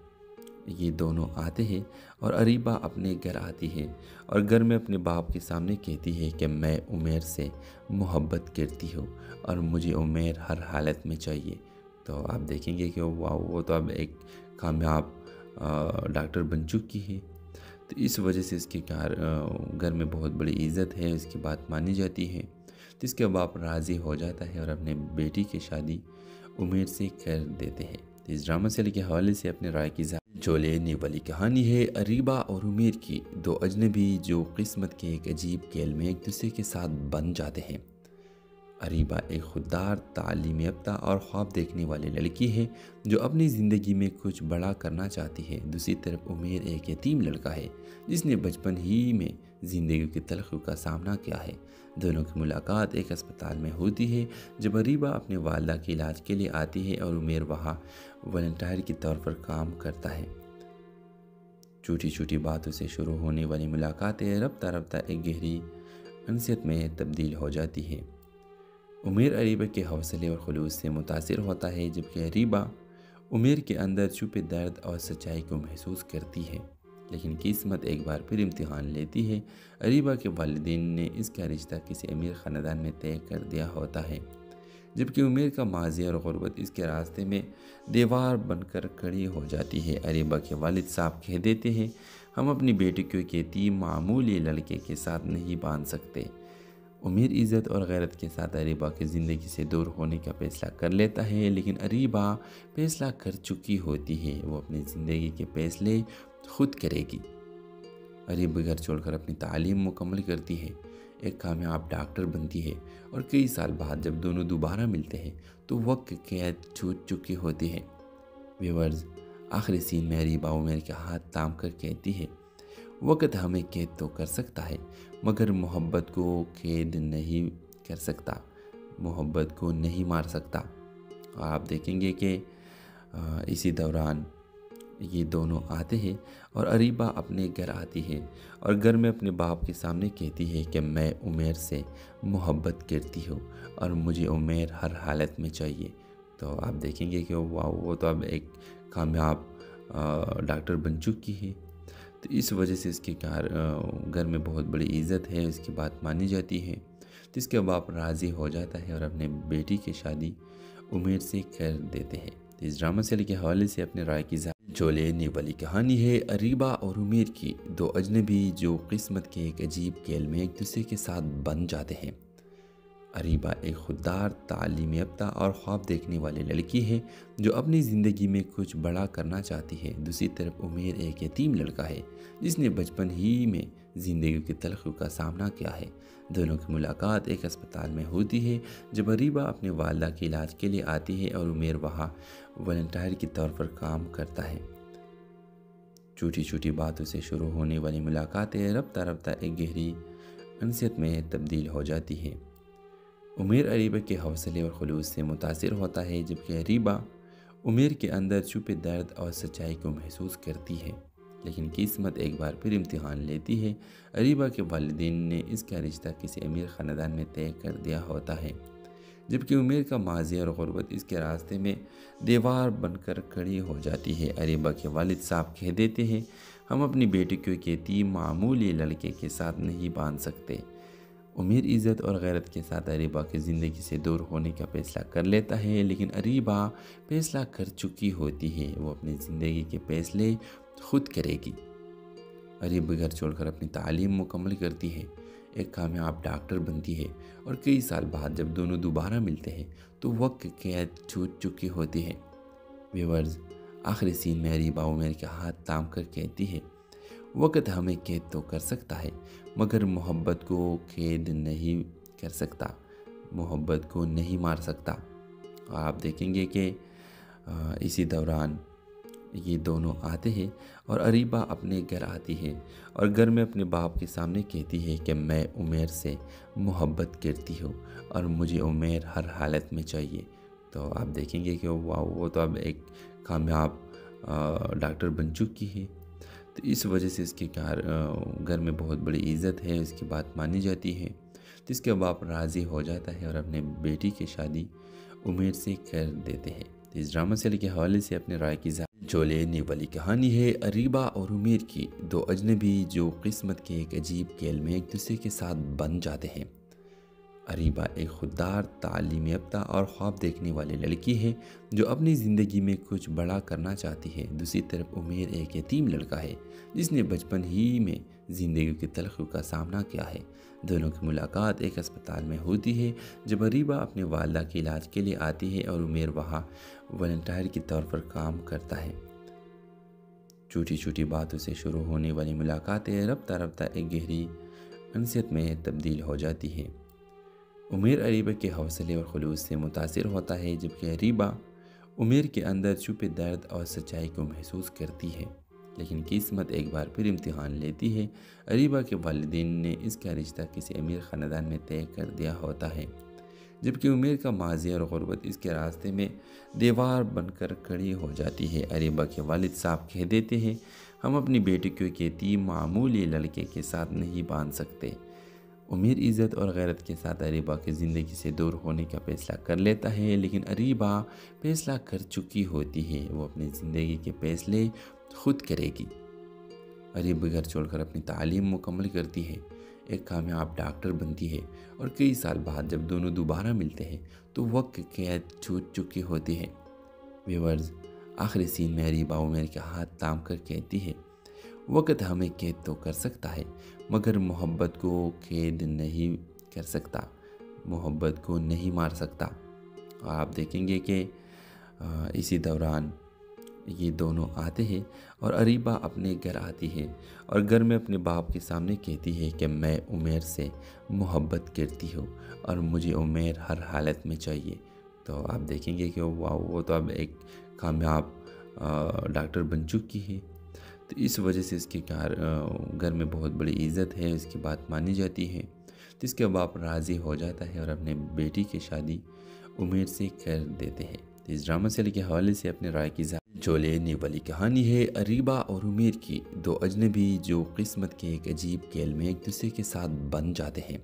Speaker 6: ये दोनों आते हैं और अरीबा अपने घर आती है और घर में अपने बाप के सामने कहती है कि मैं उमेर से मोहब्बत करती हूँ और मुझे उमेर हर हालत में चाहिए। तो आप देखेंगे कि वो तो अब एक कामयाब डॉक्टर बन चुकी है। तो इस वजह से इसके घर में बहुत बड़ी इज़्ज़त है, इसकी बात मानी जाती है। तो इसके बाप राज़ी हो जाता है और अपने बेटी की शादी उमेर से कर देते हैं। तो इस ड्रामा सीरियल के हवाले से अपने राय की जो लेने वाली कहानी है अरीबा और उमेर की, दो अजनबी जो किस्मत के एक अजीब खेल में एक दूसरे के साथ बन जाते हैं। अरीबा एक खुददार, तालीम याफ्ता और ख्वाब देखने वाली लड़की है जो अपनी ज़िंदगी में कुछ बड़ा करना चाहती है। दूसरी तरफ उमेर एक यतीम लड़का है जिसने बचपन ही में ज़िंदगी की तलखी का सामना किया है। दोनों की मुलाकात एक अस्पताल में होती है जब अरीबा अपने वालदा के इलाज के लिए आती है और उमेर वहाँ वॉलंटियर के तौर पर काम करता है। छोटी छोटी बातों से शुरू होने वाली मुलाकातें रफ्ता रफ्ता एक गहरी अनसियत में तब्दील हो जाती है। उमेर अरीबा के हौसले और खुलूस से मुतासिर होता है जबकि अरीबा उमेर के अंदर छुपे दर्द और सच्चाई को महसूस करती है। लेकिन किस्मत एक बार फिर इम्तिहान लेती है। अरीबा के वालिदैन ने इसका रिश्ता किसी अमीर ख़ानदान में तय कर दिया होता है जबकि उमेर का माजी और गुर्बत इसके रास्ते में दीवार बनकर खड़ी हो जाती है। अरीबा के वालिद साहब कह देते हैं, हम अपनी बेटी को एक यतीम मामूली लड़के के साथ नहीं बांध सकते। उमेर इज़्ज़त और गैरत के साथ अरीबा की ज़िंदगी से दूर होने का फैसला कर लेता है, लेकिन अरीबा फैसला कर चुकी होती है। वो अपनी ज़िंदगी के फैसले खुद करेगी। अरीबा घर छोड़कर अपनी तालीम मुकम्मल करती है, एक कामयाब डॉक्टर बनती है और कई साल बाद जब दोनों दोबारा मिलते हैं तो वक्त कैद छूट चुकी होती है। व्यूअर्स, आखिरी सीन में अरीबा उमेर के हाथ थाम कर कहती है, वक्त हमें कैद तो कर सकता है मगर मोहब्बत को कैद नहीं कर सकता, मोहब्बत को नहीं मार सकता। आप देखेंगे कि इसी दौरान ये दोनों आते हैं और अरीबा अपने घर आती है और घर में अपने बाप के सामने कहती है कि मैं उमेर से मोहब्बत करती हूँ और मुझे उमेर हर हालत में चाहिए। तो आप देखेंगे कि वो तो अब एक कामयाब डॉक्टर बन चुकी है। तो इस वजह से इसके घर में बहुत बड़ी इज़्ज़त है, इसकी बात मानी जाती है। जिसके बाप राज़ी हो जाता है और अपने बेटी की शादी उमेर से कर देते हैं। इस ड्रामा सीरियल के हवाले से अपने राय की जो लेने वाली कहानी है अरीबा और उमेर की, दो अजनबी जो किस्मत के एक अजीब खेल में एक दूसरे के साथ बन जाते हैं। अरीबा एक खुददार, तालीम याफ्ता और ख्वाब देखने वाली लड़की है जो अपनी ज़िंदगी में कुछ बड़ा करना चाहती है। दूसरी तरफ उमेर एक यतीम लड़का है जिसने बचपन ही में ज़िंदगी की तलखियों का सामना किया है। दोनों की मुलाकात एक अस्पताल में होती है जब अरीबा अपने वालदा के इलाज के लिए आती है और उमेर वहाँ वॉलंटियर के तौर पर काम करता है। छोटी छोटी बातों से शुरू होने वाली मुलाकातें रफ्ता रफ्ता एक गहरी अनसियत में तब्दील हो जाती है। उमेर अरीबा के हौसले और खुलूस से मुतासिर होता है, जबकि अरीबा उमेर के अंदर छुपे दर्द और सच्चाई को महसूस करती है। लेकिन किस्मत एक बार फिर इम्तिहान लेती है। अरीबा के वालिदैन ने इसका रिश्ता किसी अमीर ख़ानदान में तय कर दिया होता है, जबकि उमेर का माजी और गुर्बत इसके रास्ते में दीवार बनकर खड़ी हो जाती है। अरीबा के वालिद साहब कह देते हैं, हम अपनी बेटी को एक यतीम मामूली लड़के के साथ नहीं बांध सकते। उमेर इज़्ज़त और गैरत के साथ अरीबा की ज़िंदगी से दूर होने का फैसला कर लेता है, लेकिन अरीबा फैसला कर चुकी होती है। वो अपनी ज़िंदगी के फैसले खुद करेगी। अरीबा घर छोड़कर अपनी तालीम मुकम्मल करती है, एक कामयाब डॉक्टर बनती है और कई साल बाद जब दोनों दोबारा मिलते हैं तो वक्त कैद छूट चुकी होती है। व्यूअर्स, आखिरी सीन में अरीबा उमेर के हाथ थाम कर कहती है, वक्त हमें कैद तो कर सकता है मगर मोहब्बत को कैद नहीं कर सकता, मोहब्बत को नहीं मार सकता। आप देखेंगे कि इसी दौरान ये दोनों आते हैं और अरीबा अपने घर आती है और घर में अपने बाप के सामने कहती है कि मैं उमेर से मोहब्बत करती हूँ और मुझे उमेर हर हालत में चाहिए। तो आप देखेंगे कि वो तो अब एक कामयाब डॉक्टर बन चुकी है, तो इस वजह से इसके घर में बहुत बड़ी इज़्ज़त है, इसकी बात मानी जाती है। तो इसके बाप राज़ी हो जाता है और अपने बेटी की शादी उमेर से कर देते हैं। तो इस ड्रामा सीरियल के हवाले से अपने राय की जो लेने वाली कहानी है अरीबा और उमेर की, दो अजनबी जो किस्मत के एक अजीब खेल में एक दूसरे के साथ बन जाते हैं। अरीबा एक खुददार, तालीम याफ्ता और ख्वाब देखने वाली लड़की है जो अपनी ज़िंदगी में कुछ बड़ा करना चाहती है। दूसरी तरफ उमेर एक यतीम लड़का है जिसने बचपन ही में ज़िंदगी की तलखियों का सामना किया है। दोनों की मुलाकात एक अस्पताल में होती है जब अरीबा अपने वालदा के इलाज के लिए आती है और उमेर वहाँ वॉलंटियर के तौर पर काम करता है। छोटी छोटी बातों से शुरू होने वाली मुलाकातें रफ्ता रफ्ता एक गहरी अनसियत में तब्दील हो जाती है। उमेर अरीबा के हौसले और खुलूस से मुतासिर होता है, जबकि अरीबा उमेर के अंदर छुपे दर्द और सच्चाई को महसूस करती है। लेकिन किस्मत एक बार फिर इम्तिहान लेती है। अरीबा के वालिदैन ने इसका रिश्ता किसी अमीर ख़ानदान में तय कर दिया होता है, जबकि उमेर का माजी और गुर्बत इसके रास्ते में दीवार बनकर खड़ी हो जाती है। अरीबा के वालिद साहब कह देते हैं, हम अपनी बेटी को एक यतीम मामूली लड़के के साथ नहीं बांध सकते। उमेर इज़्ज़त और गैरत के साथ अरीबा की ज़िंदगी से दूर होने का फैसला कर लेता है, लेकिन अरीबा फैसला कर चुकी होती है। वो अपनी ज़िंदगी के फैसले खुद करेगी। अरीबा घर छोड़कर अपनी तालीम मुकम्मल करती है, एक कामयाब डॉक्टर बनती है और कई साल बाद जब दोनों दोबारा मिलते हैं तो वक्त कैद छूट चुकी होती है। व्यूअर्स, आखिरी सीन में अरीबा उमेर के हाथ थाम कर कहती है, वक्त हमें कैद तो कर सकता है मगर मोहब्बत को कैद नहीं कर सकता, मोहब्बत को नहीं मार सकता। आप देखेंगे कि इसी दौरान ये दोनों आते हैं और अरीबा अपने घर आती है और घर में अपने बाप के सामने कहती है कि मैं उमेर से मोहब्बत करती हूँ और मुझे उमेर हर हालत में चाहिए। तो आप देखेंगे कि वो तो अब एक कामयाब डॉक्टर बन चुकी है, तो इस वजह से इसके घर में बहुत बड़ी इज़्ज़त है, इसकी बात मानी जाती है। तो इसके बाप राज़ी हो जाता है और अपने बेटी की शादी उमेर से कर देते हैं। तो इस ड्रामा सीरियल के हवाले से अपने राय की जो लेने वाली कहानी है अरीबा और उमेर की, दो अजनबी जो किस्मत के एक अजीब खेल में एक दूसरे के साथ बन जाते हैं।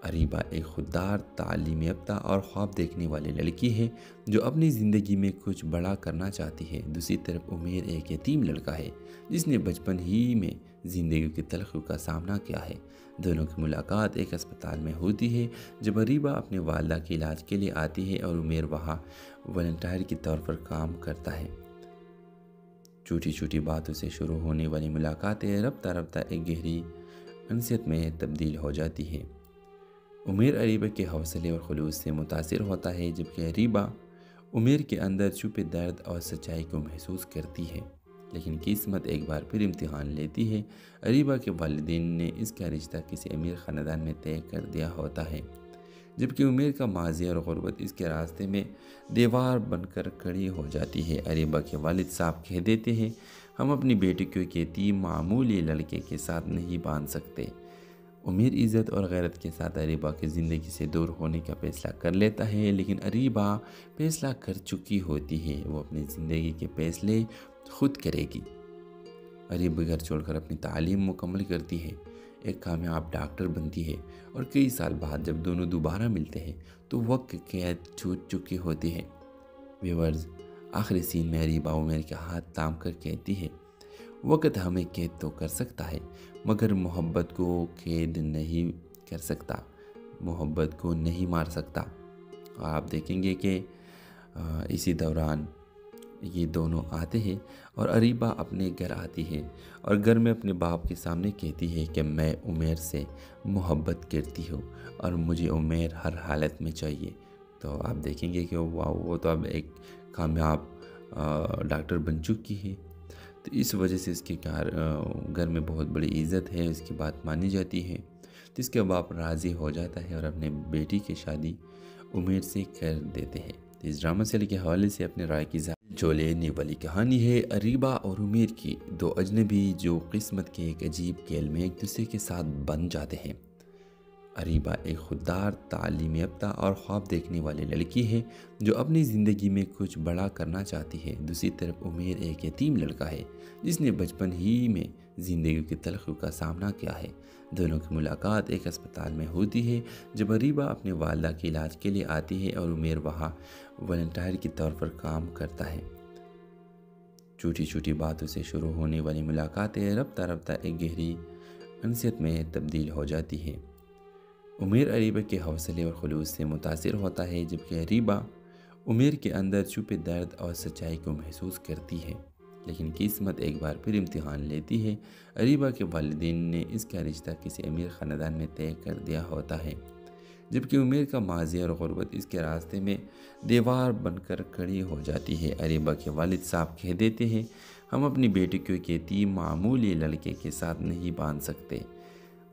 Speaker 6: अरीबा एक खुददार, तालीम याफ्ता और ख्वाब देखने वाली लड़की है जो अपनी ज़िंदगी में कुछ बड़ा करना चाहती है। दूसरी तरफ उमेर एक यतीम लड़का है जिसने बचपन ही में ज़िंदगी की तलखियों का सामना किया है। दोनों की मुलाकात एक अस्पताल में होती है जब अरीबा अपने वालदा के इलाज के लिए आती है और उमेर वहाँ वॉलंटियर के तौर पर काम करता है। छोटी छोटी बातों से शुरू होने वाली मुलाकातें रफ्ता रफ्ता एक गहरी अनसियत में तब्दील हो जाती है। उमेर अरीबा के हौसले और खुलूस से मुतासिर होता है, जबकि अरीबा उमेर के अंदर छुपे दर्द और सच्चाई को महसूस करती है। लेकिन किस्मत एक बार फिर इम्तिहान लेती है। अरीबा के वालिदैन ने इसका रिश्ता किसी अमीर ख़ानदान में तय कर दिया होता है, जबकि उमेर का माजी और गुर्बत इसके रास्ते में दीवार बनकर खड़ी हो जाती है। अरीबा के वालिद साहब कह देते हैं, हम अपनी बेटी को एक यतीम मामूली लड़के के साथ नहीं बांध सकते। उमेर इज़्ज़त और गैरत के साथ अरीबा की ज़िंदगी से दूर होने का फैसला कर लेता है, लेकिन अरीबा फैसला कर चुकी होती है। वो अपनी ज़िंदगी के फैसले खुद करेगी। अरीबा घर छोड़कर अपनी तालीम मुकम्मल करती है, एक कामयाब डॉक्टर बनती है और कई साल बाद जब दोनों दोबारा मिलते हैं तो वक्त कैद छूट चुकी होती है। व्यूअर्स, आखिरी सीन में अरीबा उमेर के हाथ थाम कर कहती है, वक्त हमें कैद तो कर सकता है मगर मोहब्बत को कैद नहीं कर सकता, मोहब्बत को नहीं मार सकता। और आप देखेंगे कि इसी दौरान ये दोनों आते हैं और अरीबा अपने घर आती है और घर में अपने बाप के सामने कहती है कि मैं उमेर से मोहब्बत करती हूँ और मुझे उमेर हर हालत में चाहिए। तो आप देखेंगे कि वो तो अब एक कामयाब डॉक्टर बन चुकी है, तो इस वजह से इसके घर में बहुत बड़ी इज़्ज़त है, इसकी बात मानी जाती है। तो इसके बाप राज़ी हो जाता है और अपने बेटी की शादी उमेर से कर देते हैं। तो इस ड्रामा सीरियल के हवाले से अपने राय की जो लेने वाली कहानी है अरीबा और उमेर की, दो अजनबी जो किस्मत के एक अजीब खेल में एक दूसरे के साथ बन जाते हैं। अरीबा एक खुददार, तालीम याफ्ता और ख्वाब देखने वाली लड़की है जो अपनी ज़िंदगी में कुछ बड़ा करना चाहती है। दूसरी तरफ उमेर एक यतीम लड़का है जिसने बचपन ही में ज़िंदगी की तलखियों का सामना किया है। दोनों की मुलाकात एक अस्पताल में होती है जब अरीबा अपने वालदा के इलाज के लिए आती है और उमेर वहाँ वॉलंटियर के तौर पर काम करता है। छोटी छोटी बातों से शुरू होने वाली मुलाकातें रफ्ता रफ्ता एक गहरी अनसियत में तब्दील हो जाती है। उमेर अरीबा के हौसले और खुलूस से मुतासिर होता है, जबकि अरीबा उमेर के अंदर छुपे दर्द और सच्चाई को महसूस करती है। लेकिन किस्मत एक बार फिर इम्तिहान लेती है। अरीबा के वालिदैन ने इसका रिश्ता किसी अमीर ख़ानदान में तय कर दिया होता है, जबकि उमेर का माजी और गुर्बत इसके रास्ते में दीवार बनकर खड़ी हो जाती है। अरीबा के वालिद साहब कह देते हैं, हम अपनी बेटी को एक यतीम मामूली लड़के के साथ नहीं बांध सकते।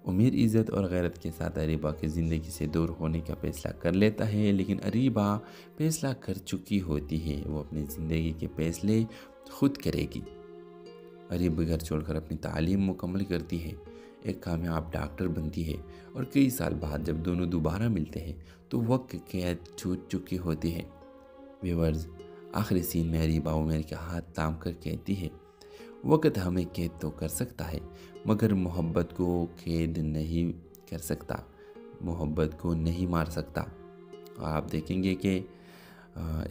Speaker 6: उमेर इज़्ज़त और गैरत के साथ अरीबा की ज़िंदगी से दूर होने का फैसला कर लेता है, लेकिन अरीबा फैसला कर चुकी होती है। वो अपनी ज़िंदगी के फैसले खुद करेगी। अरीबा घर छोड़कर अपनी तालीम मुकम्मल करती है, एक कामयाब डॉक्टर बनती है और कई साल बाद जब दोनों दोबारा मिलते हैं तो वक्त कैद छूट चुकी होती है। व्यूअर्स, आखिरी सीन में अरीबा उमेर के हाथ थाम कर कहती है, वक्त हमें कैद तो कर सकता है मगर मोहब्बत को कैद नहीं कर सकता, मोहब्बत को नहीं मार सकता। और आप देखेंगे कि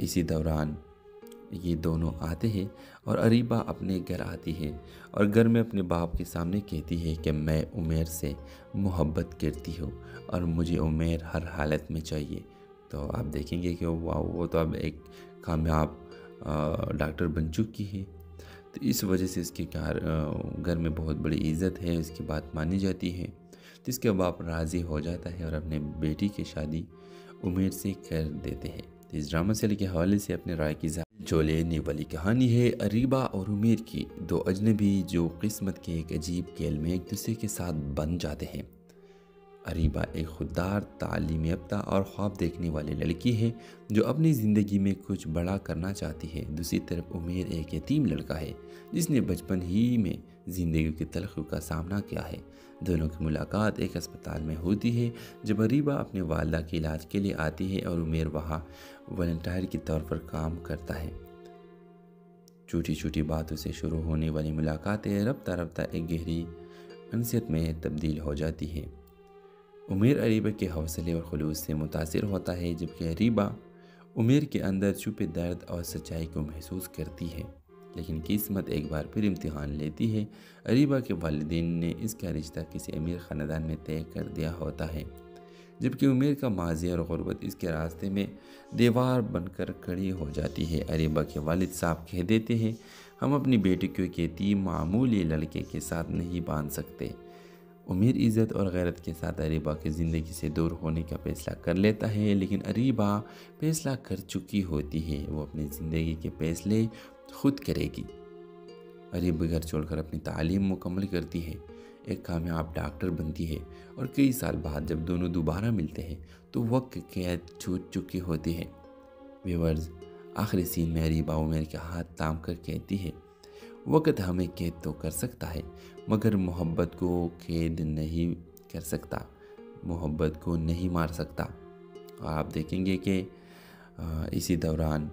Speaker 6: इसी दौरान ये दोनों आते हैं और अरीबा अपने घर आती है और घर में अपने बाप के सामने कहती है कि मैं उमेर से मोहब्बत करती हूँ और मुझे उमेर हर हालत में चाहिए। तो आप देखेंगे कि वो तो अब एक कामयाब डॉक्टर बन चुकी है, तो इस वजह से इसके घर में बहुत बड़ी इज़्ज़त है, इसकी बात मानी जाती है। तो इसके बाप राज़ी हो जाता है और अपने बेटी की शादी उमेर से कर देते हैं। तो इस ड्रामा सीरियल के हवाले से अपने राय की जो लेने वाली कहानी है अरीबा और उमेर की, दो अजनबी जो किस्मत के एक अजीब खेल में एक दूसरे के साथ बन जाते हैं। अरीबा एक खुददार, तालीम याफ्ता और ख्वाब देखने वाली लड़की है जो अपनी ज़िंदगी में कुछ बड़ा करना चाहती है। दूसरी तरफ उमेर एक यतीम लड़का है जिसने बचपन ही में ज़िंदगी की तलखियों का सामना किया है। दोनों की मुलाकात एक अस्पताल में होती है जब अरीबा अपने वालदा के इलाज के लिए आती है और उमेर वहाँ वॉलंटियर के तौर पर काम करता है। छोटी छोटी बातों से शुरू होने वाली मुलाकातें रफ्ता रफ्ता एक गहरी अनसियत में तब्दील हो जाती है। उमेर अरीबा के हौसले और खुलूस से मुतासिर होता है, जबकि अरीबा उमेर के अंदर छुपे दर्द और सच्चाई को महसूस करती है। लेकिन किस्मत एक बार फिर इम्तिहान लेती है। अरीबा के वालिदैन ने इसका रिश्ता किसी अमीर ख़ानदान में तय कर दिया होता है, जबकि उमेर का माजी और गुर्बत इसके रास्ते में दीवार बनकर खड़ी हो जाती है। अरीबा के वालिद साहब कह देते हैं, हम अपनी बेटी को एक यतीम मामूली लड़के के साथ नहीं बांध सकते। उमेर इज़्ज़त और गैरत के साथ अरीबा की ज़िंदगी से दूर होने का फैसला कर लेता है, लेकिन अरीबा फैसला कर चुकी होती है, वो अपनी ज़िंदगी के फैसले खुद करेगी। अरीबा घर छोड़कर अपनी तालीम मुकम्मल करती है, एक कामयाब डॉक्टर बनती है और कई साल बाद जब दोनों दोबारा मिलते हैं तो वक्त कैद छूट चुकी होती है। व्यूअर्स, आखिरी सीन में अरीबा उमेर के हाथ थाम कर कहती है, वक्त हमें कैद तो कर सकता है मगर मोहब्बत को कैद नहीं कर सकता, मोहब्बत को नहीं मार सकता। और आप देखेंगे कि इसी दौरान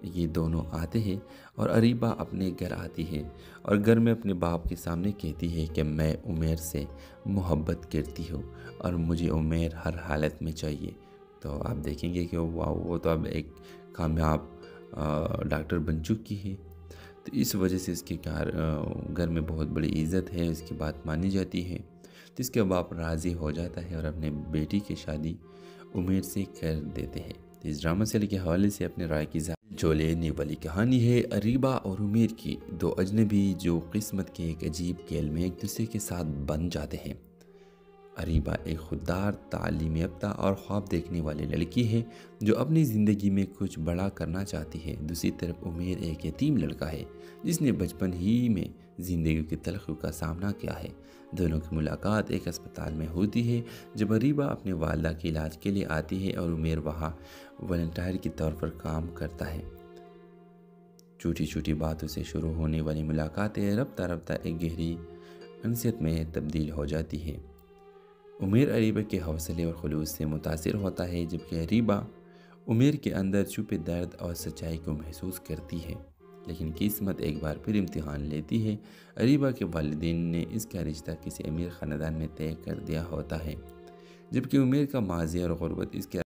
Speaker 6: ये दोनों आते हैं और अरीबा अपने घर आती है और घर में अपने बाप के सामने कहती है कि मैं उमेर से मोहब्बत करती हूँ और मुझे उमेर हर हालत में चाहिए। तो आप देखेंगे कि वो तो अब एक कामयाब डॉक्टर बन चुकी है, तो इस वजह से इसके घर में बहुत बड़ी इज़्ज़त है, इसकी बात मानी जाती है। तो इसके बाप राज़ी हो जाता है और अपने बेटी की शादी उमेर से कर देते हैं। तो इस ड्रामा से के हवाले से अपने राय की जो लेने वाली कहानी है अरीबा और उमेर की, दो अजनबी जो किस्मत के एक अजीब खेल में एक दूसरे के साथ बन जाते हैं। अरीबा एक खुददार, तालीम याफ्ता और ख्वाब देखने वाली लड़की है जो अपनी ज़िंदगी में कुछ बड़ा करना चाहती है। दूसरी तरफ उमेर एक यतीम लड़का है जिसने बचपन ही में ज़िंदगी की तलखियों का सामना किया है। दोनों की मुलाकात एक अस्पताल में होती है जब अरीबा अपने वालिदा के इलाज के लिए आती है और उमेर वहाँ वॉलंटियर के तौर पर काम करता है। छोटी छोटी बातों से शुरू होने वाली मुलाकातें रफ्ता रफ्ता एक गहरी अनसियत में तब्दील हो जाती है। उमेर अरीबा के हौसले और खुलूस से मुतासिर होता है, जबकि अरीबा उमेर के अंदर छुपे दर्द और सच्चाई को महसूस करती है। लेकिन किस्मत एक बार फिर इम्तिहान लेती है। अरीबा के वालिदैन ने इसका रिश्ता किसी अमीर ख़ानदान में तय कर दिया होता है, जबकि उमेर का माजी और गुर्बत इसके